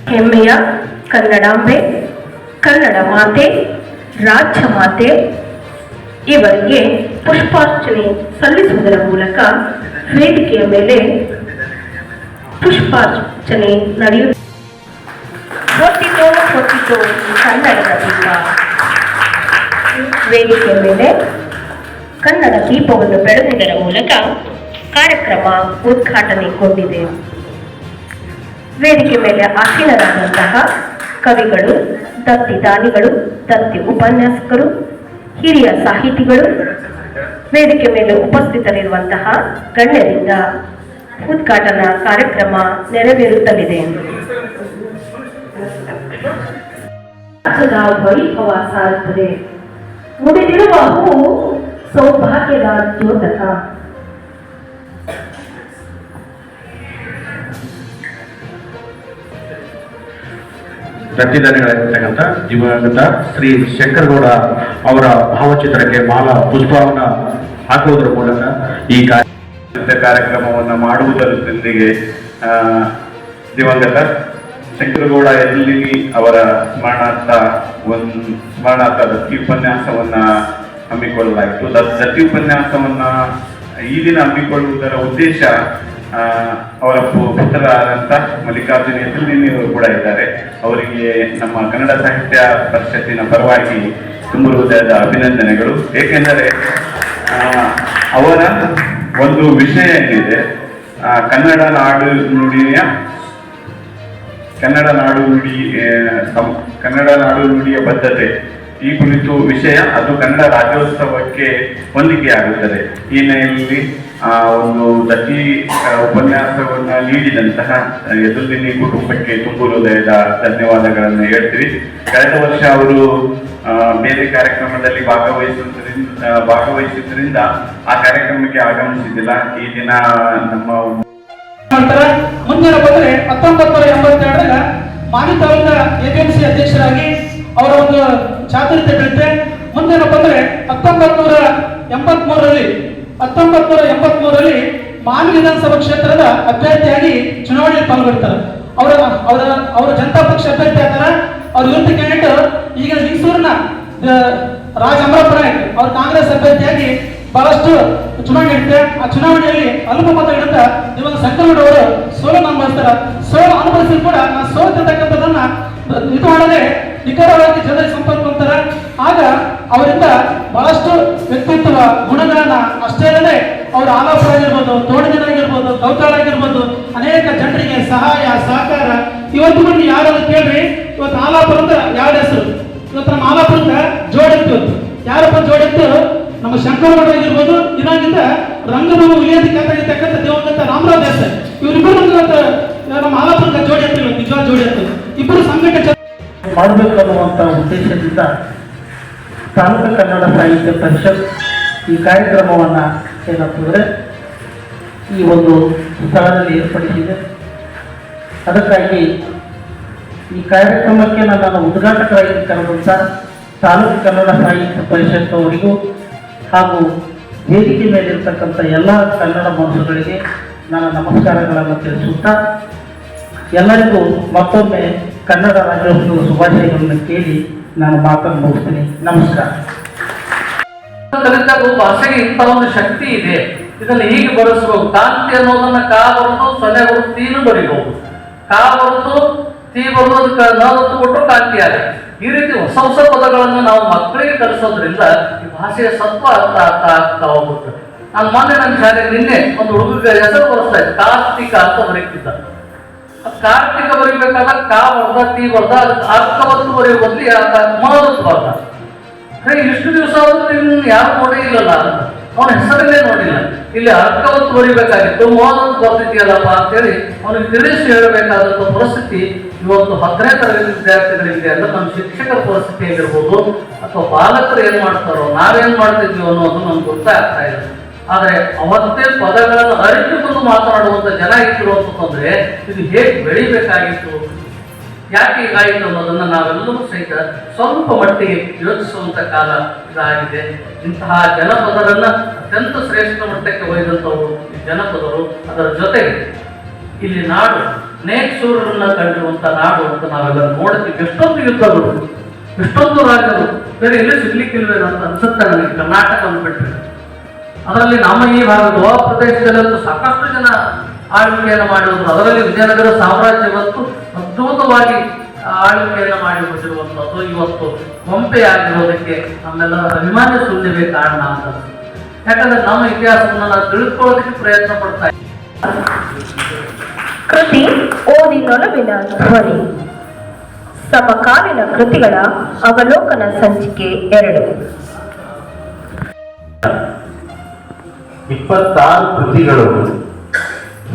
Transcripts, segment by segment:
ಹೆಮ್ಮೆಯ ಕನ್ನಡಾಂಬೆ, ಕನ್ನಡ ಮಾತೆ, ರಾಜ್ಯ ಮಾತೆ ಇವರಿಗೆ ಪುಷ್ಪಾರ್ಚನೆ ಸಲ್ಲಿಸುವುದರ ಮೂಲಕ ವೇದಿಕೆಯ ಮೇಲೆ ಪುಷ್ಪಾರ್ಚನೆ ನಡೆಯುತ್ತದೆ. ಹೊತ್ತಿತು ಕನ್ನಡದ ದೀಪ. ವೇದಿಕೆಯ ಮೇಲೆ ಕನ್ನಡ ದೀಪವನ್ನು ಬೆಳಗುವುದರ ಮೂಲಕ ಕಾರ್ಯಕ್ರಮ ಉದ್ಘಾಟನೆಗೊಂಡಿದೆ. ವೇದಿಕೆ ಮೇಲೆ ಆಸೀನರಾದಂತಹ ಕವಿಗಳು, ದತ್ತಿ ದಾನಿಗಳು, ದತ್ತಿ ಉಪನ್ಯಾಸಕರು, ಹಿರಿಯ ಸಾಹಿತಿಗಳು, ವೇದಿಕೆ ಮೇಲೆ ಉಪಸ್ಥಿತರಿರುವಂತಹ ಗಣ್ಯರಿಂದ ಉದ್ಘಾಟನಾ ಕಾರ್ಯಕ್ರಮ ನೆರವೇರುತ್ತಲಿದೆ. ವೈಭವ ಸಾರುತ್ತದೆ. ಮುಡಿದಿರುವ ಹೂವು ಸೌಭಾಗ್ಯದ ದ್ಯೋತಕ. ದತ್ತಿದಾನಿಗಳಾಗಿರ್ತಕ್ಕಂಥ ದಿವಂಗತ ಶ್ರೀ ಶಂಕರಗೌಡ ಅವರ ಭಾವಚಿತ್ರಕ್ಕೆ ಮಾಲಾ ಪುಷ್ಪವನ್ನು ಹಾಕುವುದರ ಮೂಲಕ ಈ ಕಾರ್ಯಕ್ರಮವನ್ನು ಮಾಡುವುದರೊಂದಿಗೆ ದಿವಂಗತ ಶಂಕರಗೌಡ ಎಲ್ಲಿ ಅವರ ಸ್ಮರಣಾರ್ಥ ದತ್ತಿ ಉಪನ್ಯಾಸವನ್ನ ಹಮ್ಮಿಕೊಳ್ಳಲಾಯಿತು. ದತ್ತಿ ಉಪನ್ಯಾಸವನ್ನ ಈ ದಿನ ಹಮ್ಮಿಕೊಳ್ಳುವುದರ ಉದ್ದೇಶ ಅವರ ಪುತ್ರರಾದಂಥ ಮಲ್ಲಿಕಾರ್ಜುನ ಎಸಲಿನಿಯವರು ಕೂಡ ಇದ್ದಾರೆ. ಅವರಿಗೆ ನಮ್ಮ ಕನ್ನಡ ಸಾಹಿತ್ಯ ಪರಿಷತ್ತಿನ ಪರವಾಗಿ ತುಂಬ ಹೃದಯದ ಅಭಿನಂದನೆಗಳು. ಏಕೆಂದರೆ ಅವರ ಒಂದು ವಿಷಯ ಏನಿದೆ, ಕನ್ನಡ ನಾಡು ನುಡಿಯ ಬದ್ಧತೆ, ಈ ಕುರಿತು ವಿಷಯ ಅದು ಕನ್ನಡ ರಾಜ್ಯೋತ್ಸವಕ್ಕೆ ಹೊಂದಿಕೆಯಾಗುತ್ತದೆ. ಈ ಹಿನ್ನೆಲೆಯಲ್ಲಿ ಒಂದು ದತ್ತಿ ಉಪನ್ಯಾಸವನ್ನ ನೀಡಿದಂತಹ ಯದುಲಿನಿ ಕುಟುಂಬಕ್ಕೆ ತುಂಬ ಹೃದಯದ ಧನ್ಯವಾದಗಳನ್ನು ಹೇಳ್ತೀವಿ. ಕಳೆದ ವರ್ಷ ಅವರು ಬೇರೆ ಕಾರ್ಯಕ್ರಮದಲ್ಲಿ ಭಾಗವಹಿಸಿದ್ರಿಂದ ಆ ಕಾರ್ಯಕ್ರಮಕ್ಕೆ ಆಗಮಿಸಿದ್ದಿಲ್ಲ. ಈ ದಿನ ನಮ್ಮ ಮುಂದಿನ ಬಂದ್ರೆ 1982 ಮಾಣಿ ತಾಲೂಕಿನ ಎಪಿಎಂಸಿ ಅಧ್ಯಕ್ಷರಾಗಿ ಅವರ ಒಂದು ಚಾತುರ್ಯ ಬೀಳುತ್ತೆ. ಮುಂದಿನ ಬಂದ್ರೆ 1983ರಲ್ಲಿ ಮಾಣಿ ವಿಧಾನಸಭಾ ಕ್ಷೇತ್ರದ ಅಭ್ಯರ್ಥಿಯಾಗಿ ಚುನಾವಣೆಯಲ್ಲಿ ಪಾಲ್ಗೊಳ್ತಾರೆ. ಅವರ ಜನತಾ ಪಕ್ಷ ಅಭ್ಯರ್ಥಿ ಆಗ್ತಾರೆ. ಅವ್ರ ವಿರುದ್ಧ ಕ್ಯಾಂಡಿಡೇಟ್ ಈಗ ಲಿಂಗಸೂರಿನ ರಾಜ ಅಮರಪುರ ಅವ್ರ ಕಾಂಗ್ರೆಸ್ ಅಭ್ಯರ್ಥಿಯಾಗಿ ಬಹಳಷ್ಟು ಚುನಾವಣೆ ಇರುತ್ತೆ. ಆ ಚುನಾವಣೆಯಲ್ಲಿ ಅಲ್ಪ ಮತ ಇಡುತ್ತಾ ದಿವಂಗತ ಶಂಕರಗೌಡ ಅವರು ಸೋಲನ್ನು ಅನುಭವಿಸ್ತಾರೆ. ಅನುಭವಿಸಿ ಕೂಡ ನಾನು ಸೋತಿರ್ತಕ್ಕಂಥದ್ದನ್ನ ಇದು ಮಾಡದೆ ನಿಖರವಾಗಿ ಜನರಿಗೆ ಸಂಪರ್ಕ ಹೊಂದ್ತಾರೆ. ಆಗ ಅವರಿಂದ ಬಹಳಷ್ಟು ವ್ಯಕ್ತಿತ್ವ ಗುಣಗಳನ್ನ ಅಷ್ಟೇ ಅಲ್ಲದೆ ಅವರ ಆಲಾಪುರ ಆಗಿರ್ಬೋದು, ತೋಟದಿನ ಆಗಿರ್ಬೋದು, ಕೌತಾಳ ಆಗಿರ್ಬೋದು, ಅನೇಕ ಜನರಿಗೆ ಸಹಾಯ ಸಹಕಾರ. ಇವತ್ತು ಬಂದು ಯಾರಾದ್ರೂ ಕೇಳ್ರಿ, ಇವತ್ತು ಆಲಾಪುರ ಅಂತ ಯಾರ ಹೆಸರು? ಇವತ್ತು ನಮ್ಮ ಆಲಾಪುರಕ್ಕೆ ಜೋಡೆತ್ತು. ಯಾರಪ್ಪ ಜೋಡೆತ್ತು? ನಮ್ಮ ಶಂಕರಗೌಡ ಆಗಿರ್ಬೋದು, ಇದಾಗಿಂದ ರಂಗಭೂಮಿ ಉಳಿಯೋದಕ್ಕೆ ಆಗಿರ್ತಕ್ಕಂಥ ದಿವಂಗತ ರಾಮರಾವ್ ದೇಸಾಯಿ. ಇವರಿಬ್ಬರು ನಮ್ಮ ಆಲಾಪುರಕ್ಕೆ ಜೋಡಿ ಎತ್ತಲು, ನಿಜವಾದ ಜೋಡಿ ಎತ್ತಲು ಇಬ್ಬರು ಸಂಘಟನೆ ಮಾಡಬೇಕು ಅನ್ನುವಂಥ ಉದ್ದೇಶದಿಂದ ತಾಲೂಕು ಕನ್ನಡ ಸಾಹಿತ್ಯ ಪರಿಷತ್ ಈ ಕಾರ್ಯಕ್ರಮವನ್ನು ಏನಂತಂದರೆ ಈ ಒಂದು ಸ್ಥಳದಲ್ಲಿ ಏರ್ಪಡಿಸಿದೆ. ಅದಕ್ಕಾಗಿ ಈ ಕಾರ್ಯಕ್ರಮಕ್ಕೆ ನನ್ನನ್ನು ಉದ್ಘಾಟಕರಾಗಿ ಕರೆದಂಥ ತಾಲೂಕು ಕನ್ನಡ ಸಾಹಿತ್ಯ ಪರಿಷತ್ ಅವರಿಗೂ ಹಾಗೂ ವೇದಿಕೆ ಮೇಲಿರ್ತಕ್ಕಂಥ ಎಲ್ಲ ಕನ್ನಡ ಮನಸ್ಸುಗಳಿಗೆ ನಾನು ನಮಸ್ಕಾರಗಳನ್ನು ತಿಳಿಸುತ್ತಾ ಎಲ್ಲರಿಗೂ ಮತ್ತೊಮ್ಮೆ ಕನ್ನಡ ರಾಜ್ಯೋತ್ಸವದ ಶುಭಾಶಯಗಳನ್ನು ಕೇಳಿ ನಾನು ಮಾತನ್ನು ಮುಗಿಸ್ತೀನಿ. ನಮಸ್ಕಾರ. ಭಾಷೆಗೆ ಇಂಥ ಒಂದು ಶಕ್ತಿ ಇದೆ. ಇದನ್ನು ಹೀಗೆ ಬರೆಸಬಹುದು. ಕಾಂತಿ ಅನ್ನೋದನ್ನ ಕಾ ಬರೆದು ಸೊನ್ನೆ ಬರೆದು ತೀನು ಬರೀಬಹುದು. ಕಾ ಬರೆದು ತೀ ಬರೆದು ಅದಕ್ಕೆ ನತ್ತು ಕೊಟ್ಟರು ಕಾಂತಿ ಆಗುತ್ತೆ. ಈ ರೀತಿ ಹೊಸ ಹೊಸ ಪದಗಳನ್ನು ನಾವು ಮಕ್ಕಳಿಗೆ ಕಲಿಸೋದ್ರಿಂದ ಈ ಭಾಷೆಯ ಸತ್ವ ಆಗ್ತಾ ಹೋಗುತ್ತೆ. ನಾನು ಮೊನ್ನೆ ನನ್ನ ಶಾಲೆ ನಿನ್ನೆ ಒಂದು ಹುಡುಗ ಹೆಸರು ಬರೆಸ್ತಾ ಇದ್ದೆ, ಕಾರ್ತಿಕ ಅಂತ ಬರೀತಿದ್ದ. ಕಾರ್ತಿಕ ಬರೀಬೇಕಾದ್ರೆ ಕಾ ಬರ್ದ ತೀ ಬರ್ದ ಅದಕ್ಕೆ ಅರ್ಥವತ್ತು ಬರೆಯುವ ಬದಲು ಮಹೋದತ್ತು ಬರ್ದ. ಇಷ್ಟು ದಿವಸ ಆದ್ರೂ ಇನ್ನು ಯಾರು ನೋಡೇ ಇಲ್ಲಲ್ಲ, ಅವನ ಹೆಸರನ್ನೇ ನೋಡಿಲ್ಲ. ಇಲ್ಲಿ ಅರ್ಥವತ್ತು ಬರೀಬೇಕಾಗಿತ್ತು, ಮಹೋದತ್ತು ಬರ್ತಿದ್ಯಲ್ಲಪ್ಪ ಅಂತೇಳಿ ಅವನಿಗೆ ತಿಳಿಸಿ ಹೇಳಬೇಕಾದಂಥ ಪರಿಸ್ಥಿತಿ ಇವತ್ತು 10ನೇ ತರಗತಿ ವಿದ್ಯಾರ್ಥಿಗಳಿದೆ. ಅಂದ್ರೆ ನಮ್ಮ ಶಿಕ್ಷಕರ ಪರಿಸ್ಥಿತಿ ಆಗಿರ್ಬೋದು ಅಥವಾ ಪಾಲಕರು ಏನ್ ಮಾಡ್ತಾರೋ ನಾವೇನ್ ಮಾಡ್ತಿದ್ವಿ ಅನ್ನೋದು ನಮ್ಗೆ ಗೊತ್ತಾಗ್ತಾ ಇಲ್ಲ. ಆದರೆ ಅವತ್ತೇ ಪದಗಳನ್ನು ಅರಿತುಕೊಂಡು ಮಾತನಾಡುವಂತ ಜನ ಇದ್ರು ಅಂತಂದ್ರೆ ಇದು ಹೇಗೆ ಬೆಳಿಬೇಕಾಗಿತ್ತು, ಯಾಕೆ ಹೀಗಾಯಿತು ಅನ್ನೋದನ್ನ ನಾವೆಲ್ಲರೂ ಸಹಿತ ಸ್ವಲ್ಪ ಮಟ್ಟಿಗೆ ಯೋಚಿಸುವಂತ ಕಾಲ ಇದಾಗಿದೆ. ಇಂತಹ ಜನಪದರನ್ನ ಅತ್ಯಂತ ಶ್ರೇಷ್ಠ ಮಟ್ಟಕ್ಕೆ ಒಯ್ದಂಥವರು ಈ ಜನಪದರು. ಅದರ ಜೊತೆಗೆ ಇಲ್ಲಿ ಅನೇಕ ಶೂರರನ್ನ ಕಂಡಿರುವಂತ ನಾಡು ಅಂತ ನಾವೆಲ್ಲ ನೋಡ್ತೀವಿ. ಎಷ್ಟೊಂದು ಯುದ್ಧಗಳು, ಎಷ್ಟೊಂದು ರಾಜರು, ಬೇರೆ ಎಲ್ಲಿ ಸಿಗ್ಲಿಕ್ಕಿಲ್ವೇನೋ ಅಂತ ಅನ್ಸುತ್ತೆ ನನಗೆ. ಕರ್ನಾಟಕ ಅಂದ್ಬಿಟ್ರೆ ಅದರಲ್ಲಿ ನಮ್ಮ ಈ ಭಾಗದ ಪ್ರದೇಶದಲ್ಲಂತೂ ಸಾಕಷ್ಟು ಜನ ಆಳ್ವಿಕೆಯನ್ನು ಮಾಡಿರುವುದು. ಅದರಲ್ಲಿ ವಿಜಯನಗರ ಸಾಮ್ರಾಜ್ಯ ಇವತ್ತು ಅದ್ಭುತವಾಗಿ ಆಳ್ವಿಕೆಯನ್ನು ಮಾಡಿಕೊಟ್ಟಿರುವಂಥದ್ದು ಇವತ್ತು ಕೊಂಪೆಯಾಗಿರೋದಕ್ಕೆ ನಮ್ಮೆಲ್ಲರ ಅಭಿಮಾನ ಶೂನ್ಯವೇ ಕಾರಣ ಅಂತ. ಯಾಕಂದ್ರೆ ನಮ್ಮ ಇತಿಹಾಸವನ್ನು ನಾವು ತಿಳ್ಕೊಳ್ಳೋದಕ್ಕೆ ಪ್ರಯತ್ನ ಪಡ್ತಾ ಕೃತಿ ಓದಿನೊಲವಿನ ಧ್ವನಿ. ಸಮಕಾಲೀನ ಕೃತಿಗಳ ಅವಲೋಕನ ಸಂಚಿಕೆ 2. 26 ಕೃತಿಗಳು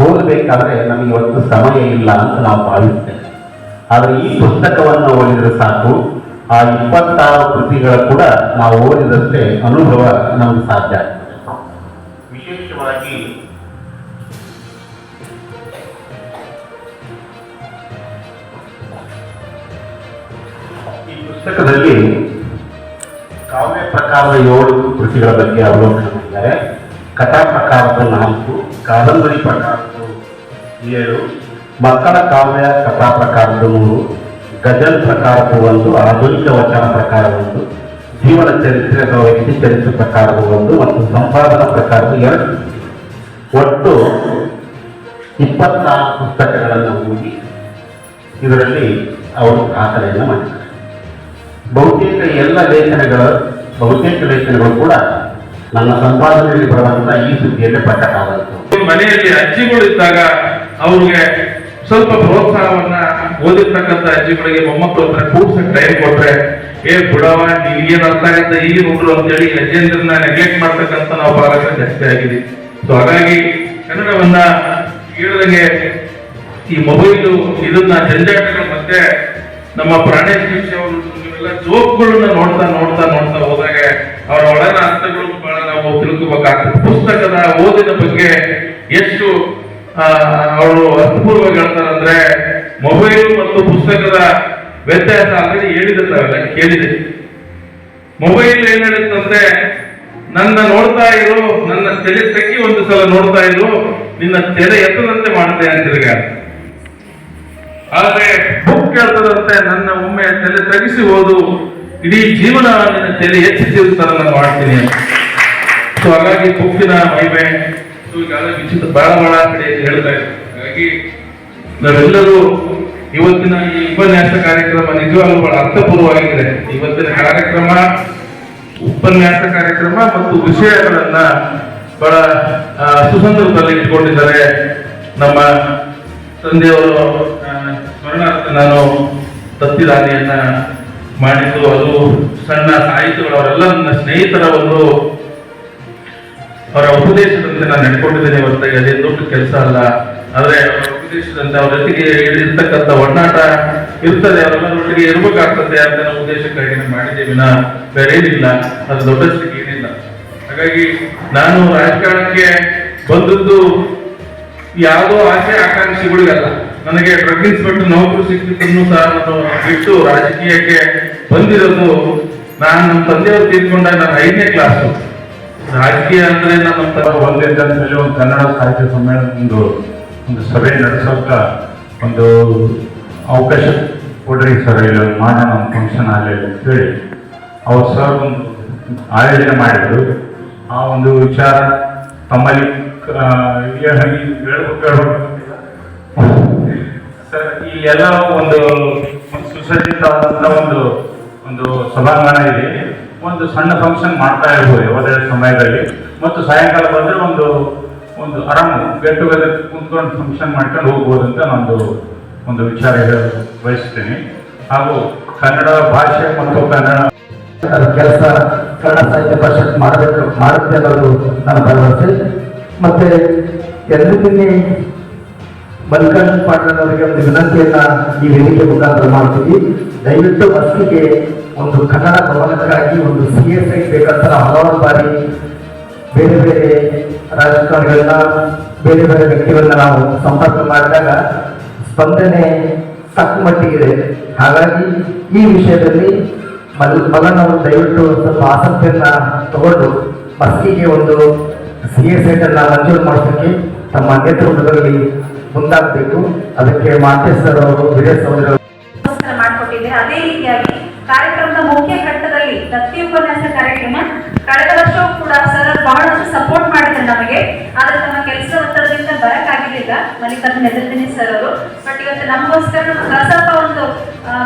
ಓದಬೇಕಾದ್ರೆ ನಮಗೆ ಇವತ್ತು ಸಮಯ ಇಲ್ಲ ಅಂತ ನಾವು ಭಾವಿಸ್ತೇವೆ. ಆದರೆ ಈ ಪುಸ್ತಕವನ್ನು ಓದಿದರೆ ಸಾಕು, ಆ 26 ಕೃತಿಗಳ ಕೂಡ ನಾವು ಓದಿದಷ್ಟೇ ಅನುಭವ ನಮಗೆ ಸಾಧ್ಯ ಆಗ್ತದೆ. ವಿಶೇಷವಾಗಿ ಈ ಪುಸ್ತಕದಲ್ಲಿ ಕಾವ್ಯ ಪ್ರಕಾರದ 7 ಕೃತಿಗಳ ಬಗ್ಗೆ ಅವಲೋಕನ ಮಾಡಿದ್ದಾರೆ. ಕಥಾ ಪ್ರಕಾರದ 4, ಕಾದಂಬರಿ ಪ್ರಕಾರದ್ದು 7, ಮಕ್ಕಳ ಕಾವ್ಯ ಕಥಾ ಪ್ರಕಾರದ್ದು 3, ಗಜಲ್ ಪ್ರಕಾರದ 1, ಆಧುನಿಕ ವಚನ ಪ್ರಕಾರ 1, ಜೀವನ ಚರಿತ್ರೆ ಅಥವಾ ವ್ಯಕ್ತಿ ಚರಿತ್ರೆ ಪ್ರಕಾರದ 1 ಮತ್ತು ಸಂಪಾದನಾ ಪ್ರಕಾರದ 2. ಒಟ್ಟು 24 ಪುಸ್ತಕಗಳನ್ನು ಓದಿ ಇದರಲ್ಲಿ ಅವರು ದಾಖಲೆಯನ್ನು ಮಾಡಿದ್ದಾರೆ. ಬಹುತೇಕ ಲೇಖನಗಳು ಕೂಡ ನನ್ನ ಸಂಪಾದನೆಯಲ್ಲಿ ಬರುವಂತ ಈ ಸುದ್ದಿಯಲ್ಲಿ ಪ್ರಕಟವಾದಂಥವು. ಮನೆಯಲ್ಲಿ ಅಜ್ಜಿಗಳು ಇದ್ದಾಗ ಅವ್ರಿಗೆ ಸ್ವಲ್ಪ ಪ್ರೋತ್ಸಾಹವನ್ನ ಓದಿರ್ತಕ್ಕಂಥ ಅಜ್ಜಿಗಳಿಗೆ ಮೊಮ್ಮಕ್ಕಳು ಹತ್ರ ಕೂಡ್ಸಕ್ ಟೈಮ್ ಕೊಟ್ರೆ, ಬಿಡವ ನಿನ್ಗೇನ್ ಅರ್ಥ ಆಗತ್ತೆ ಈಗ ಹುಡ್ರು ಅಂತೇಳಿ ಅಜ್ಜಿಯಂದ್ರನ್ನ ನೆಗ್ಲೆಕ್ಟ್ ಮಾಡ್ತಕ್ಕಂಥ ನಾವು ಪಾಲಕರು ಜಾಸ್ತಿ ಆಗಿದೆ. ಸೊ ಹಾಗಾಗಿ ಕನ್ನಡವನ್ನ ಹೇಳಿದಂಗೆ ಈ ಮೊಬೈಲು ಇದನ್ನ ಜಂಜಾಟಗಳು ಮತ್ತೆ ನಮ್ಮ ಪ್ರಾಣೇಶ್ ಶಿಕ್ಷೆ ಅವರು ಇವೆಲ್ಲ ಜೋಕ್ಗಳನ್ನ ನೋಡ್ತಾ ಹೋದಾಗ ಅವರ ಒಳಗಿನ ಅರ್ಥಗಳು ಬಹಳ ನಾವು ತಿಳ್ಕೋಬೇಕಾಗ್ತದೆ. ಪುಸ್ತಕದ ಓದಿನ ಬಗ್ಗೆ ಎಷ್ಟು ಅವರು ಅರ್ಥಪೂರ್ವವಾಗಿ ಹೇಳ್ತಾರಂದ್ರೆ, ಮೊಬೈಲ್ ಮತ್ತು ಪುಸ್ತಕದ ವ್ಯತ್ಯಾಸ ಆಲ್ರೆಡಿ ಹೇಳಿದ್ರೆ ಕೇಳಿದೆ. ಮೊಬೈಲ್ ಏನ್ ಹೇಳುತ್ತಂದ್ರೆ, ನನ್ನ ನೋಡ್ತಾ ಇರು, ನನ್ನ ತಲೆ ತಗ್ಗಿ ಒಂದು ಸಲ ನೋಡ್ತಾ ಇರು, ನಿನ್ನ ತೆರೆ ಎತ್ತದಂತೆ ಮಾಡುತ್ತೆ ಅಂತಿರ್ಗ. ಆದ್ರೆ ಬುಕ್ ಹೇಳ್ತದಂತೆ, ನನ್ನ ಒಮ್ಮೆ ತಲೆ ತಗ್ಗಿಸಿ ಓದು, ಇಡೀ ಜೀವನ ನಿನ್ನ ತಲೆ ಎತ್ತಿಸಿರುತ್ತಾರೆ ನಾನು ಮಾಡ್ತೀನಿ. ಸೊ ಹಾಗಾಗಿ ಬುಕ್ಕಿನ ಮಹಿಮೆ ವಿಚಿತ್ರ ಬಹಳ ಕಡೆ ಹೇಳ್ತಾ ಇದ್ದಾರೆ. ಹಾಗಾಗಿ ನಾವೆಲ್ಲರೂ ಇವತ್ತಿನ ಈ ಉಪನ್ಯಾಸ ಕಾರ್ಯಕ್ರಮ ನಿಜವಾಗ್ಲೂ ಬಹಳ ಅರ್ಥಪೂರ್ವವಾಗಿದೆ. ಇವತ್ತಿನ ಕಾರ್ಯಕ್ರಮ, ಉಪನ್ಯಾಸ ಕಾರ್ಯಕ್ರಮ ಮತ್ತು ವಿಷಯಗಳನ್ನ ಬಹಳ ಸುಸಂದರ್ಭದಲ್ಲಿ ಇಟ್ಕೊಂಡಿದ್ದಾರೆ. ನಮ್ಮ ತಂದೆಯವರು ಸ್ಮರಣಾರ್ಥ ನಾನು ತತ್ತಿದಾನಿಯನ್ನ ಮಾಡಿದ್ದು, ಅದು ಸಣ್ಣ ಸಾಹಿತ್ಯಗಳು, ಅವರೆಲ್ಲ ನನ್ನ ಸ್ನೇಹಿತರ ಅವರ ಉಪದೇಶದಂತೆ ನಾನು ನಡ್ಕೊಂಡಿದ್ದೇನೆ. ಹೊರತಾಗಿ ಅದೇ ದೊಡ್ಡ ಕೆಲಸ ಅಲ್ಲ. ಆದ್ರೆ ಅವರ ಉಪದೇಶದಂತೆ ಅವ್ರ ಜೊತೆಗೆ ಇರ್ತಕ್ಕಂಥ ಒಡನಾಟ ಇರ್ತದೆ, ಅವರೆಲ್ಲರೊಟ್ಟಿಗೆ ಇರ್ಬೇಕಾಗ್ತದೆ ಅಂತ ನಾವು ಉದ್ದೇಶಕ್ಕಾಗಿ ಮಾಡಿದ್ದೇವೆ, ಬೇರೆ ಏನಿಲ್ಲ, ಅದು ದೊಡ್ಡಷ್ಟಕ್ಕೆ ಏನಿಲ್ಲ. ಹಾಗಾಗಿ ನಾನು ರಾಜಕಾರಣಕ್ಕೆ ಬಂದದ್ದು ಯಾವುದೋ ಆಸೆ ಆಕಾಂಕ್ಷೆಗಳಿಗಲ್ಲ. ನನಗೆ ಡ್ರಗ್ ಇನ್ಸ್ಪೆಕ್ಟರ್ ನೌಕರಿ ಸಿಕ್ಕಿದ್ದನ್ನು ಸಹ ನಾನು ಬಿಟ್ಟು ರಾಜಕೀಯಕ್ಕೆ ಬಂದಿರೋದು, ನಾನು ನಮ್ಮ ತಂದೆಯವರು ತೀರ್ಕೊಂಡಾಗ ನಾನು 5ನೇ ಕ್ಲಾಸು. ರಾಜಕೀಯ ಅಂದ್ರೆ ನಮ್ಮ ಒಂದೇದಲ್ಲಿ ಒಂದು ಕನ್ನಡ ಸಾಹಿತ್ಯ ಸಮ್ಮೇಳನ ಒಂದು ಸಭೆ ನಡೆಸೋಕ ಒಂದು ಅವಕಾಶ ಕೊಡ್ರಿ ಸರ್, ಇಲ್ಲಿ ಮಾಡೋಣ ಒಂದು ಫಂಕ್ಷನ್ ಆಗಲಿ ಅಂತ ಹೇಳಿ ಅವ್ರು ಸರ್ ಒಂದು ಆಯೋಜನೆ ಮಾಡಿದ್ರು. ಆ ಒಂದು ವಿಚಾರ ತಮ್ಮಲ್ಲಿ ಸರ್, ಈ ಎಲ್ಲ ಒಂದು ಸುಸಜ್ಜಿತವಾದಂಥ ಒಂದು ಸಭಾಂಗಣ ಇದೆ. ಒಂದು ಸಣ್ಣ ಫಂಕ್ಷನ್ ಮಾಡ್ತಾ ಇರ್ಬೋದು ಯಾವುದೇ ಸಮಯದಲ್ಲಿ, ಮತ್ತು ಸಾಯಂಕಾಲ ಬಂದರೆ ಒಂದು ಆರಾಮ ಗೆಟ್ ಟುಗೆದರ್ ಕುಂತ್ಕೊಂಡು ಫಂಕ್ಷನ್ ಮಾಡ್ಕೊಂಡು ಹೋಗ್ಬೋದು ಅಂತ ಒಂದು ವಿಚಾರ ಬಯಸ್ತೇನೆ. ಹಾಗೂ ಕನ್ನಡ ಭಾಷೆ ಮತ್ತು ಕನ್ನಡ ಕೆಲಸ ಕನ್ನಡ ಸಾಹಿತ್ಯ ಪರಿಷತ್ ಮಾಡುತ್ತೆ ಅನ್ನೋದು ನನ್ನ ಭರವಸೆ. ಮತ್ತೆ ಎಲ್ಲರಿಗೂ ಮಲ್ಲಿಕಾರ್ಜುನ್ ಪಾಟೀಲ್ ಅವರಿಗೆ ಒಂದು ವಿನಂತಿಯನ್ನ ಈ ವೇದಿಕೆ ಮುಖಾಂತರ ಮಾಡ್ತೀವಿ. ದಯವಿಟ್ಟು ಮಸ್ತಿಗೆ ಒಂದು ಕನ್ನಡ ಭವನಕ್ಕಾಗಿ ಒಂದು CSI ಬೇಕಂತ ಹಲವಾರು ಬಾರಿ ಬೇರೆ ಬೇರೆ ರಾಜಕಾರಣಿಗಳನ್ನ, ಬೇರೆ ಬೇರೆ ವ್ಯಕ್ತಿಗಳನ್ನ ನಾವು ಸಂಪರ್ಕ ಮಾಡಿದಾಗ ಸ್ಪಂದನೆ ತಕ್ಕ ಮಟ್ಟಿಗಿದೆ. ಹಾಗಾಗಿ ಈ ವಿಷಯದಲ್ಲಿ ಮಗನವರು ದಯವಿಟ್ಟು ಸ್ವಲ್ಪ ಆಸಕ್ತಿಯನ್ನ ತಗೊಂಡು ಮಸ್ತಿಗೆ ಒಂದು CSI ಮಂಜೂರು ಮಾಡೋದಕ್ಕೆ ತಮ್ಮ ನೇತೃತ್ವದಲ್ಲಿ ಮುಂದಾಗಬೇಕು. ಅದಕ್ಕೆ ಮಾಂಟೇಶ್ವರ ಅವರು ವಿಜಯ್ ಸಹೋದರ ಮಾಡಿಕೊಟ್ಟಿದ್ದಾರೆ. ಅದೇ ರೀತಿಯಾಗಿ ಕಾರ್ಯಕ್ರಮದ ಮುಖ್ಯ ಘಟ್ಟದಲ್ಲಿ ದತ್ತಿ ಉಪನ್ಯಾಸ ಕಾರ್ಯಕ್ರಮ ಕಳೆದ ವರ್ಷವೂ ಕೂಡ ಸರ್ ಬಹಳಷ್ಟು ಸಪೋರ್ಟ್ ಮಾಡಿದ್ರು ನಮಗೆ. ಆದ್ರೆ ತಮ್ಮ ಕೆಲಸ ಒತ್ತಡದಿಂದ ಬರಕ್ಕಾಗಿರ್ಲಿಲ್ಲ ಮಲ್ಲಿಕಾರ್ಜುನ ಎದುರ್ದಿನಿ ಸರ್ ಅವರು. ಬಟ್ ಇವತ್ತು ನಮಗೋಸ್ಕರ ಸ್ವಲ್ಪ ಒಂದು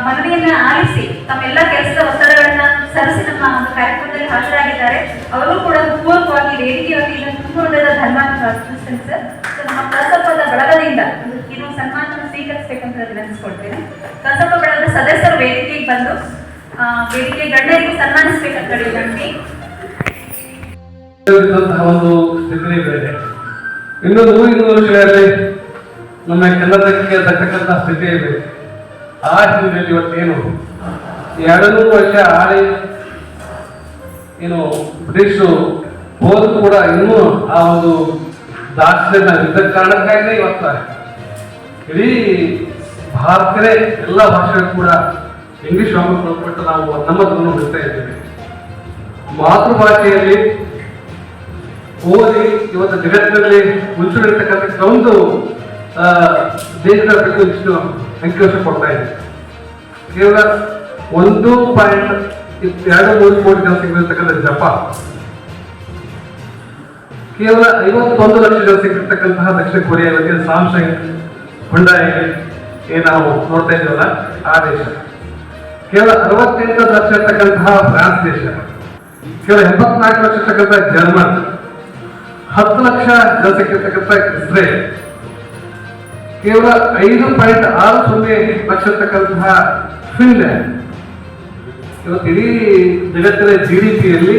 ಮನವಿಯನ್ನ ಆಲಿಸಿ ತಮ್ಮೆಲ್ಲ ಕೆಲಸದ ಒತ್ತಡಗಳನ್ನ ಸರಿಸಿ ನಮ್ಮ ಒಂದು ಕಾರ್ಯಕ್ರಮದಲ್ಲಿ ಹಾಜರಾಗಿದ್ದಾರೆ. ಅವರು ಕೂಡ ಪೂರ್ವಕವಾಗಿ ವೇದಿಕೆ ವತಿಯಿಂದ ತುಂಬ ಹೃದಯದ ಧನ್ಯವಾದ ಅರ್ಪಿಸ್ತೇನೆ ಸರ್. ನಮ್ಮ ಕಸಪದ ಬಳಗದಿಂದ ಇನ್ನು ಸನ್ಮಾನ ಸ್ವೀಕರಿಸಬೇಕಂತ ವಿನಂತಿಸ್ಕೊಳ್ತೇನೆ. ಕಸಪ ಬಳಗದ ಸದಸ್ಯರು ವೇದಿಕೆಗೆ ಬಂದು ವೇದಿಕೆ ಗಣ್ಯರಿಗೆ ಸನ್ಮಾನಿಸಬೇಕಂತ ವಿನಂತಿ. ಒಂದು ಸ್ಥಿತಿ ಬೇರೆ, ಇನ್ನು 100 ವರ್ಷಗಳಲ್ಲಿ ನಮ್ಮ ಕೆಲಸಕ್ಕೆ ತಕ್ಕಂಥ ಸ್ಥಿತಿ ಇದೆ. ಆ ಸ್ಥಿತಿಯಲ್ಲಿ ಇವತ್ತೇನು 200 ವರ್ಷ ಆಳಿ ಏನು ಬ್ರಿಟಿಷರು ಹೋದ್ರು ಕೂಡ ಇನ್ನೂ ಆ ಒಂದು ದಾಸ್ಯನ ಇದ್ದ ಕಾರಣಕ್ಕಾಗಿ ಇವತ್ತ ಇಡೀ ಭಾರತದ ಎಲ್ಲ ಭಾಷೆಗಳು ಕೂಡ ಇಂಗ್ಲಿಷ್ ವಾಮಗಳು ಕೊಟ್ಟು ನಾವು ನಮ್ಮದನ್ನು ಬಿಡ್ತಾ ಇದ್ದೇವೆ. ಮಾತೃಭಾಷೆಯಲ್ಲಿ ಓದಿ ಇವತ್ತು ಜಗತ್ತಿನಲ್ಲಿ ಮುಂಚೂಣಿರ್ತಕ್ಕಂಥ ಒಂದು ದೇಶದ ಬಗ್ಗೆ ಇಷ್ಟು ಅಂಕಿಅಂಶ ಕೊಡ್ತಾ ಇದೆ. ಕೇವಲ 1.23 ಕೋಟಿ ಜನಸಂಖ್ಯೆಗಿರ್ತಕ್ಕಂಥ ಜಪಾನ್, ಕೇವಲ 51 ಲಕ್ಷ ಜನಸಂಖ್ಯೆಗಿರ್ತಕ್ಕಂತಹ ದಕ್ಷಿಣ ಕೊರಿಯಾ, ಇವತ್ತಿನ ಸ್ಯಾಮ್ಸಂಗ್ ಹುಂಡಾಯಿ ಏನು ನಾವು ನೋಡ್ತಾ ಇದ್ದೀವಲ್ಲ ಆ ದೇಶ, ಕೇವಲ 68 ಲಕ್ಷ ಇರ್ತಕ್ಕಂತಹ ಫ್ರಾನ್ಸ್ ದೇಶ, ಕೇವಲ 84 ಲಕ್ಷ ಇರ್ತಕ್ಕಂಥ ಜರ್ಮನ್, 10 ಲಕ್ಷ ಜನಸಂಖ್ಯೆ ಇರ್ತಕ್ಕಂಥ ಇಸ್ರೇಲ್, ಕೇವಲ 5.60 ಲಕ್ಷ ಇರ್ತಕ್ಕಂತಹ ಫಿನ್ಲ್ಯಾಂಡ್. ಇವತ್ತು ಇಡೀ ಜಗತ್ತಿನ GDPಯಲ್ಲಿ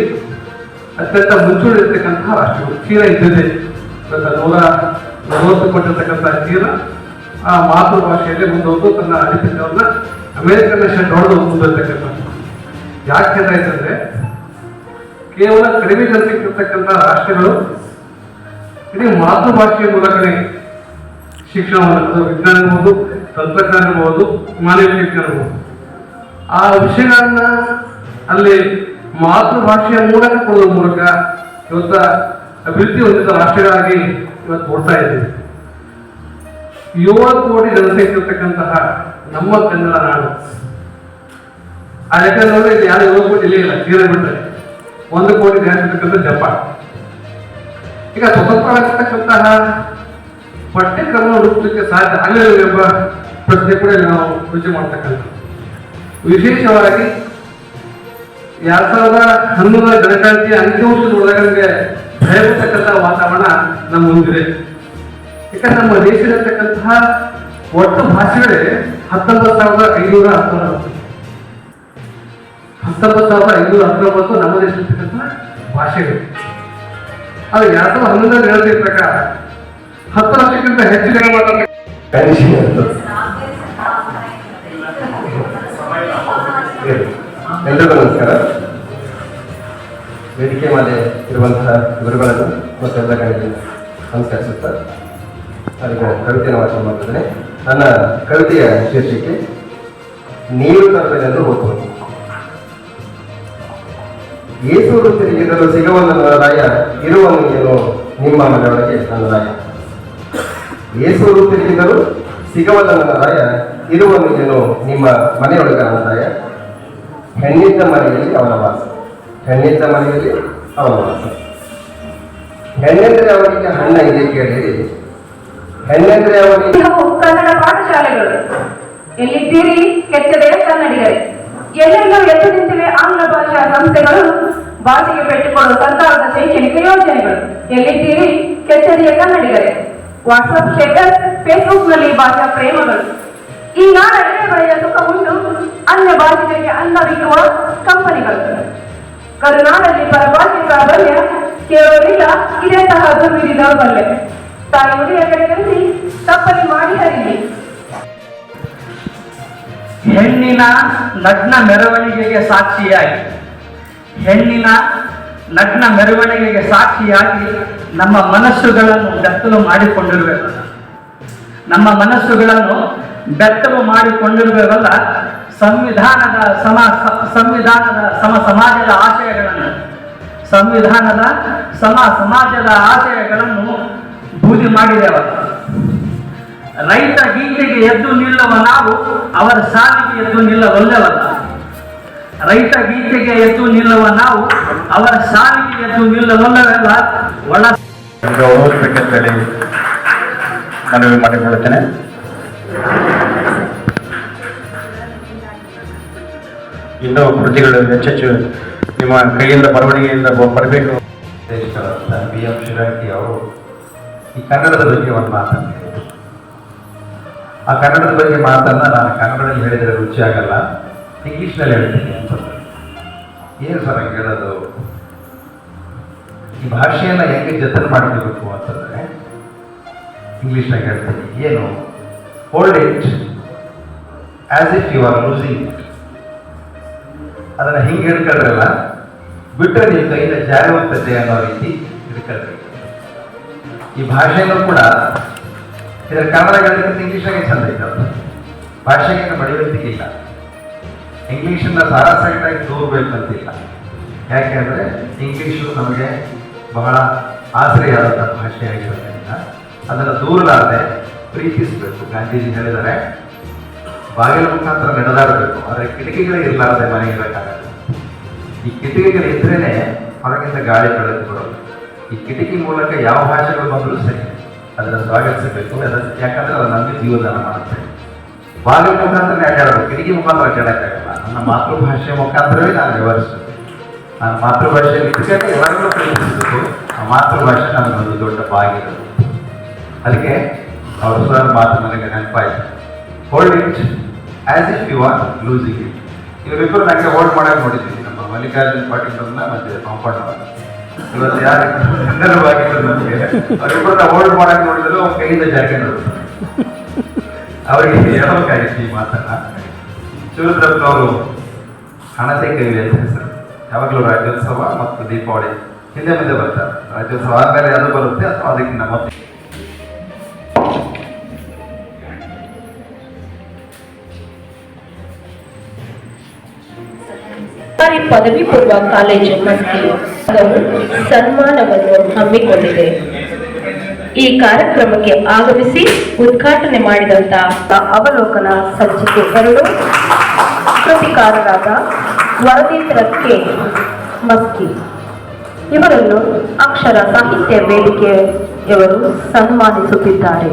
ಅತ್ಯಂತ ಮುಂಚೂಣಿರ್ತಕ್ಕಂತಹ ರಾಷ್ಟ್ರಗಳು. ಚೀನಾ ಇದ್ದಿದೆ, ಇವತ್ತು 140 ಕೊಟ್ಟಿರ್ತಕ್ಕಂಥ ಚೀನಾ ಆ ಮಾತೃಭಾಷೆಯಲ್ಲಿ ಮುಂದುವರೆದು ತನ್ನ ಅಧಿಪತ್ಯವನ್ನ ಅಮೆರಿಕನ್ ನೇಷನ್ ಹೊಡೆದು ಮುಂದುವರ್ತಕ್ಕಂಥ. ಯಾಕೆ ಏನಾಯ್ತಂದ್ರೆ ಕೇವಲ ಕಡಿಮೆ ಜನಸಂಖ್ಯೆ ಇರ್ತಕ್ಕಂಥ ರಾಷ್ಟ್ರಗಳು ಇಡೀ ಮಾತೃಭಾಷೆಯ ಮೂಲಕನೇ ಶಿಕ್ಷಣವನ್ನು, ವಿಜ್ಞಾನ ಇರ್ಬೋದು, ತಂತ್ರಜ್ಞಾನ ಇರ್ಬೋದು, ಮಾನವ ಶಿಕ್ಷಣ ಇರ್ಬೋದು, ಆ ವಿಷಯಗಳನ್ನ ಅಲ್ಲಿ ಮಾತೃಭಾಷೆಯ ಮೂಲಕ ಕೊಡುವ ಮೂಲಕ ಇವತ್ತ ಅಭಿವೃದ್ಧಿ ಹೊಂದಿದ ರಾಷ್ಟ್ರಗಳಾಗಿ ಇವತ್ತು ಕೊಡ್ತಾ ಇದ್ದೀವಿ. 7 ಕೋಟಿ ಜನಸಂಖ್ಯೆ ಇರ್ತಕ್ಕಂತಹ ನಮ್ಮ ಕನ್ನಡ ನಾಡು. ಆ ಲೆಕ್ಕದಲ್ಲಿ ಇಲ್ಲಿ ಯಾರು 7 ಕೋಟಿ ಇಲ್ಲೇ ಇಲ್ಲ, ಚೀನಾ ಬಿಟ್ಟರೆ 1 ಕೋಟಿ ಜಾಸ್ತಿ ಜಪಾನ್. ಈಗ ಸ್ವತಂತ್ರವಾಗಿರ್ತಕ್ಕಂತಹ ಪಠ್ಯಕ್ರಮ ರೂಪಿಸಲಿಕ್ಕೆ ಸಾಧ್ಯ ಆಗಲಿಲ್ಲ ಎಂಬ ಪ್ರಶ್ನೆ ಕೂಡ ನಾವು ಯೋಚನೆ ಮಾಡ್ತಕ್ಕಂಥ. ವಿಶೇಷವಾಗಿ 2011 ಜನಗಣತಿಯ ಅಂಕಿಅಂಶ ನೋಡಿದಾಗ ನಮಗೆ ಭಯಪಡ್ತಕ್ಕಂಥ ವಾತಾವರಣ ನಮ್ಮ ಮುಂದಿದೆ. ಯಾಕಂದ್ರೆ ನಮ್ಮ ದೇಶದಲ್ಲಿರ್ತಕ್ಕಂತಹ ಒಟ್ಟು ಭಾಷೆಗಳೇ 19,519 ನಮ್ಮ ದೇಶದಲ್ಲಿರ್ತಕ್ಕಂಥ ಭಾಷೆಗಳು. ಅದು 2011 ಗಣತಿ ಪ್ರಕಾರ 10 ಲಕ್ಷಕ್ಕಿಂತ ಹೆಚ್ಚು ಜನ ಮಾತಾಡ್ತಾರೆ. ಎಲ್ರಿಗೂ ನಮಸ್ಕಾರ. ವೇದಿಕೆ ಮೇಲೆ ಇರುವಂತಹ ಗುರುಗಳನ್ನು ಮತ್ತೆಲ್ಲ ಗಣ್ಯರು ನಮಸ್ಕರಿಸುತ್ತಾರೆ. ಅದಕ್ಕೆ ಕವಿತೆಯನ್ನು ವಾಚನ ಮಾಡ್ತಿದ್ದೇನೆ. ನನ್ನ ಕವಿತೆಯ ಶೀರ್ಷಿಕೆ ನೀರು ತರಬೇಕೆಂದು ಹೋಗುವುದು. ಏಸೂರು ತಿರುಗಿದರೂ ಸಿಗವಲ್ಲ ರಾಯ, ಇರುವನು ಏನು ನಿಮ್ಮ ಮನೆಯೊಳಗೆ ನನ್ನ ರಾಯ. ಏಸೂರು ತಿರುಗಿದರೂ ಸಿಗವಲ್ಲ ನನ್ನ ರಾಯ, ಇರುವನು ಏನು ನಿಮ್ಮ ಮನೆಯೊಳಗೆ ನನ್ನ ರಾಯ. ಹೆಣ್ಣಿದ್ದ ಮನೆಯಲ್ಲಿ ಅವನ ವಾಸ, ಹೆಣ್ಣಿದ್ದ ಮನೆಯಲ್ಲಿ ಅವನ ವಾಸ. ಹೆಣ್ಣೆಂದರೆ ಅವರಿಗೆ ಹಣ್ಣ ಇದೆ ಕೇಳಿರಿ, ಹೆಣ್ಣೆಂದರೆ ಅವರಿಗೆ. ಕನ್ನಡ ಪಾಠಶಾಲೆಗಳು ಎಲ್ಲಿದ್ದೀರಿ ಕೆಚ್ಚದೆಯ ಕನ್ನಡಿಗರೇ? ಎಲ್ಲೆಲ್ಲೂ ಎದ್ದು ನಿಂತಿವೆ ಆಂಗ್ಲ ಭಾಷಾ ಸಂಸ್ಥೆಗಳು, ಭಾಷೆಗೆ ಪೆಟ್ಟುಕೊಳ್ಳುವ ಸರ್ಕಾರದ ಶೈಕ್ಷಣಿಕ ಯೋಜನೆಗಳು. ಎಲ್ಲಿದ್ದೀರಿ ಕೆಚ್ಚದೆಯ ಕನ್ನಡಿಗರೇ? ವಾಟ್ಸಪ್ ಸ್ಟೇಟಸ್, ಫೇಸ್ಬುಕ್ ನಲ್ಲಿ ಭಾಷಾ ಪ್ರೇಮಗಳು. ಈ ನಾಡ ಎಳೆಬಳೆಯ ಸುಖ ಉಂಟು ಅನ್ಯ ಭಾಷೆಗಳಿಗೆ ಅನ್ನವಿರುವ ಕಂಪನಿಗಳು. ಕರುನಾಡಲ್ಲಿ ಪರಭಾಷೆ ಪ್ರಾಬಲ್ಯ ಕೇಳೋರಿಲ್ಲ, ಇದೇ ಸಹ ದುರ್ವಿಧಿ ದೌರ್ಬಲ್ಯ. ತಾಯಿ ನುಡಿಯ ಕಡೆಗರಿಸಿ ತಪ್ಪಲಿ ಮಾಡಿ ಹರಿಲಿ. ಹೆಣ್ಣಿನ ನಗ್ನ ಮೆರವಣಿಗೆಗೆ ಸಾಕ್ಷಿಯಾಗಿ, ಹೆಣ್ಣಿನ ನಗ್ನ ಮೆರವಣಿಗೆಗೆ ಸಾಕ್ಷಿಯಾಗಿ ನಮ್ಮ ಮನಸ್ಸುಗಳನ್ನು ಬೆತ್ತಲು ಮಾಡಿಕೊಂಡಿರುವೆವಲ್ಲ, ನಮ್ಮ ಮನಸ್ಸುಗಳನ್ನು ಬೆತ್ತಲು ಮಾಡಿಕೊಂಡಿರುವೆವಲ್ಲ. ಸಂವಿಧಾನದ ಸಮ ಸಮಾಜದ ಆಶಯಗಳನ್ನು, ಸಂವಿಧಾನದ ಸಮಾಜದ ಆಶಯಗಳನ್ನು ಬೂದಿ ಮಾಡಿದೆವಲ್ಲ. ರೈತ ಗೀತೆಗೆ ಎದ್ದು ನಿಲ್ಲುವ ನಾವು ಅವರ ಸಾವಿಗೆ ಎದ್ದು ನಿಲ್ಲಬಲ್ಲೆವಲ್ಲ. ರೈತ ಗೀತೆಗೆ ಎದ್ದು ನಿಲ್ಲುವ ನಾವು ಅವರ ಸಾವಿಗೆ ಎದ್ದು ನಿಲ್ಲಬಲ್ಲವೆಲ್ಲ. ಒಳ ಗೌರವಿಸಬೇಕಂತೇಳಿ ಮನವಿ ಮಾಡಿಕೊಳ್ಳುತ್ತೇನೆ. ಇನ್ನೂ ಕೃತಿಗಳು ಹೆಚ್ಚೆಚ್ಚು ನಿಮ್ಮ ಕೈಯಿಂದ ಬರವಣಿಗೆಯಿಂದ ಬರಬೇಕು. BM ಶಿರಾಕಿ ಅವರು ಈ ಕನ್ನಡದ ಬಗ್ಗೆ ಒಂದು ಮಾತನ್ನು ಹೇಳಿದರು. ಆ ಕನ್ನಡದ ಬಗ್ಗೆ ಮಾತನ್ನ ನಾನು ಕನ್ನಡದಲ್ಲಿ ಹೇಳಿದರೆ ರುಚಿ ಆಗಲ್ಲ, ಇಂಗ್ಲೀಷ್ನಲ್ಲಿ ಹೇಳ್ತೀನಿ ಅಂತಂದ್ರೆ. ಏನು ಸರ್ ಹಂಗೆ ಹೇಳೋದು? ಈ ಭಾಷೆಯನ್ನ ಹೆಂಗೆ ಜತನ ಮಾಡ್ಕೋಬೇಕು ಅಂತಂದ್ರೆ ಇಂಗ್ಲೀಷ್ನಾಗ ಹೇಳ್ತೀನಿ. ಏನು? Hold it as if you are losing it. ಅದನ್ನ ಹಿಂಗೆ ಹಿಡ್ಕೊಳ್ರಲ್ಲ, ಬಿಟ್ಟರೆ ನೀವು ಕೈಯಿಂದ ಜಾರಿ ಹೋಗ್ತದೆ ಅನ್ನೋ ರೀತಿ ಹಿಡ್ಕೊಳ್ರಿ. ಈ ಭಾಷೆನೂ ಕೂಡ ಇದರ ಕನ್ನಡಗಳಿಗಿಂತ ಇಂಗ್ಲೀಷಾಗೆ ಚಂದ ಐತೆ. ಭಾಷೆಗೆ ಬಡಿಯುವಂತಿಗೆ ಇಲ್ಲ. ಇಂಗ್ಲೀಷನ್ನ ಸಾರಾಸಗಟಾಗಿ ದೂರಬೇಕಂತಿಲ್ಲ. ಯಾಕೆಂದರೆ ಇಂಗ್ಲೀಷು ನಮಗೆ ಬಹಳ ಆಸರೆಯಾದಂಥ ಭಾಷೆಯಾಗಿರೋದ್ರಿಂದ ಅದನ್ನು ದೂರಲಾರದೆ ಪ್ರೀತಿಸಬೇಕು. ಗಾಂಧೀಜಿ ಹೇಳಿದರೆ ಬಾಗಿಲ ಮುಖಾಂತರ ನಡೆದಾಡಬೇಕು, ಆದರೆ ಕಿಟಕಿಗಳೇ ಇರಲಾರದೆ ಮನೆ ಇರಬೇಕಾಗುತ್ತೆ. ಈ ಕಿಟಕಿಗಳು ಇದ್ರೇ ಹೊರಗಿಂದ ಗಾಳಿ ಬೆಳಕು ಬರೋದು. ಈ ಕಿಟಕಿ ಮೂಲಕ ಯಾವ ಭಾಷೆಗಳು ಬಂದರೂ ಸರಿ ಅದನ್ನು ಸ್ವಾಗತಿಸಬೇಕು. ಯಾಕಂದ್ರೆ ಅದು ನಮಗೆ ಜೀವದಾನ ಮಾಡುತ್ತೆ. ಬಾಗಿಲ ಮುಖಾಂತರ ಅಡ್ಡಾಡಬೇಕು, ಕಿಟಕಿ ಮುಖಾಂತರ ಅಡ್ಡಾಡಕ್ಕಾಗಲ್ಲ. ನನ್ನ ಮಾತೃಭಾಷೆ ಮುಖಾಂತರವೇ ನಾನು ವ್ಯವಹರಿಸಬೇಕು. ನಾನು ಮಾತೃಭಾಷೆಯಲ್ಲಿ ಇದ್ದಕ್ಕೆ ಎಲ್ಲರಿಗೂ ಪ್ರೀತಿಸಬೇಕು. ಆ ಮಾತೃಭಾಷೆ ನಮಗೊಂದು ದೊಡ್ಡ ಬಾಗಿಲು. ಅದಕ್ಕೆ ಅವ್ರ ಸರ್ ಮಾತು ನನಗೆ ನೆನಪಾಯಿತು. Hold it as if you are losing it. ಇವರಿಬ್ಬರು ನನಗೆ ಹೋಲ್ಡ್ ಮಾಡಕ್ಕೆ ನೋಡಿದ್ದೀನಿ, ನಮ್ಮ ಮಲ್ಲಿಕಾರ್ಜುನ್ ಪಾಟೀಲ್ ಅವ್ರನ್ನ ಮತ್ತೆ ಕಾಂಪೌಂಡ್. ಇವತ್ತು ಯಾರು ಸಂದರ್ಭವಾಗಿದ್ರು ನಮಗೆ ಅವರಿಬ್ಬರನ್ನ ಹೋಲ್ಡ್ ಮಾಡಕ್ಕೆ ನೋಡಿದ್ರು ಅವ್ರ ಕೈಯಿಂದ ಜಾರ್ಕೊಂಡು ಅವರಿಗೆ ಹೇಳಬೇಕಾಗಿತ್ತು ಈ ಮಾತನ್ನ. ಶಿವರುದ್ರಪ್ಪನವರು ಹಣತೆ ಕೈವಿ ಅಂತ ಹೆಸರು. ಯಾವಾಗಲೂ ರಾಜ್ಯೋತ್ಸವ ಮತ್ತು ದೀಪಾವಳಿ ಹಿಂದೆ ಮುಂದೆ ಬರ್ತಾರೆ. ರಾಜ್ಯೋತ್ಸವ ಆದ್ಮೇಲೆ ಅದು ಬರುತ್ತೆ ಅಥವಾ ಅದಕ್ಕಿಂತ ಮೊದಲು. ಸರ್ಕಾರಿ ಪದವಿ ಪೂರ್ವ ಕಾಲೇಜು ಮಸ್ಕಿ ಸನ್ಮಾನವನ್ನು ಹಮ್ಮಿಕೊಂಡಿದೆ. ಈ ಕಾರ್ಯಕ್ರಮಕ್ಕೆ ಆಗಮಿಸಿ ಉದ್ಘಾಟನೆ ಮಾಡಿದಂತ ಅವಲೋಕನ ಸಂಚಿಕೆ 2 ಕೃತಿಕಾರರಾದ ವರದೀಂದ್ರ ಕೆ ಮಸ್ಕಿ ಇವರನ್ನು ಅಕ್ಷರ ಸಾಹಿತ್ಯ ವೇದಿಕೆಯವರು ಸನ್ಮಾನಿಸುತ್ತಿದ್ದಾರೆ.